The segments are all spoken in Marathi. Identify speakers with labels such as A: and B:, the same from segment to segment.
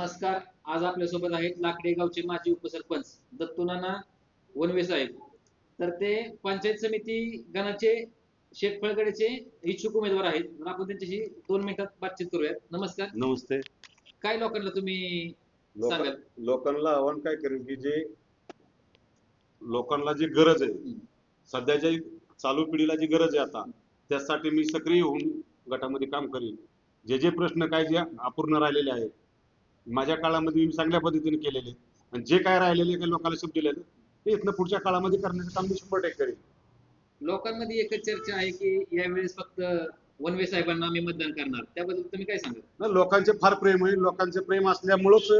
A: नमस्कार. आज आपल्यासोबत आहेत लाकडे गावचे माजी उपसरपंच दत्तूनाना वनवे साहेब. तर ते पंचायत समिती गणाचे शेतफळगडीचे इच्छुक उमेदवार आहेत. तर आपण त्यांच्याशी 2 मिनिटात बातचीत करूयात. नमस्कार.
B: नमस्ते.
A: काय लोकांना तुम्ही सांगाल?
B: लोकांना आव्हान काय करेल की जे लोकांना जी गरज आहे, सध्याच्या चालू पिढीला जी गरज आहे आता, त्यासाठी मी सक्रिय होऊन गटामध्ये काम करेन. जे जे प्रश्न काय जे अपूर्ण राहिलेले आहेत, माझ्या काळामध्ये मी चांगल्या पद्धतीने केलेले, आणि जे काय राहिलेले काही लोकांना शब्द दिलेले ते इथनं पुढच्या काळामध्ये करण्याचं काम मी 100% करेन.
A: लोकांमध्ये एकच चर्चा आहे की यावेळेस फक्त वनवे साहेबांना आम्ही मतदान करणार. त्याबद्दल तुम्ही काय सांगाल?
B: ना, लोकांचे फार प्रेम आहे. लोकांचे प्रेम असल्यामुळंच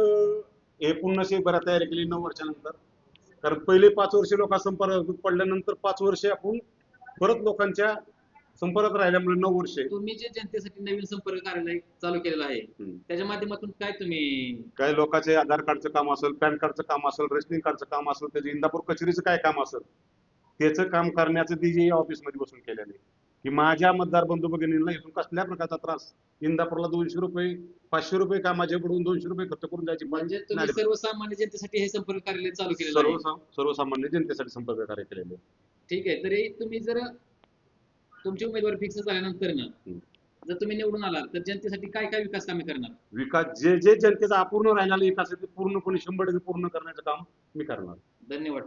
B: हे पुन्हा बऱ्या तयारी केली 9 वर्षानंतर. कारण पहिले 5 वर्ष लोकांसंपर्क पडल्यानंतर 5 वर्षे आपण परत लोकांच्या संपर्कात राहिल्यामुळे 9 वर्षे.
A: तुम्ही जे जनतेसाठी नवीन संपर्क कार्यालय चालू केलेलं आहे त्याच्या माध्यमातून काय तुम्ही
B: काही लोकांचे आधार कार्डचं काम असेल, पॅन कार्डचं काम असेल, रेशनिंग कार्डचं काम असेल, त्याचे इंदापूर कचेरीचं काय काम असेल, त्याचं काम करण्याचं डीजी ऑफिसमध्ये बसून केलेलं आहे की माझ्या मतदार बंधू भगिनींना इथून कसल्या प्रकारचा त्रास. इंदापूरला 200 रुपये 500 रुपये कामाच्याकडून 200 रुपये खर्च करून जायची
A: म्हणजे तुम्ही सर्वसामान्य जनतेसाठी हे संपर्क कार्यालय चालू केलेलं आहे?
B: सर्वसामान्य जनतेसाठी संपर्क कार्य केलेले आहे.
A: ठीक आहे. तरी तुम्ही जर तुमची उमेदवारी फिक्स झाल्यानंतर ना जर तुम्ही निवडून आला तर जनतेसाठी काय काय विकास कामे करणार?
B: विकास जे जे जनतेचा अपूर्ण राहिलेला विकास आहे ते पूर्णपणे 100% पूर्ण करण्याचं काम मी करणार.
A: धन्यवाद.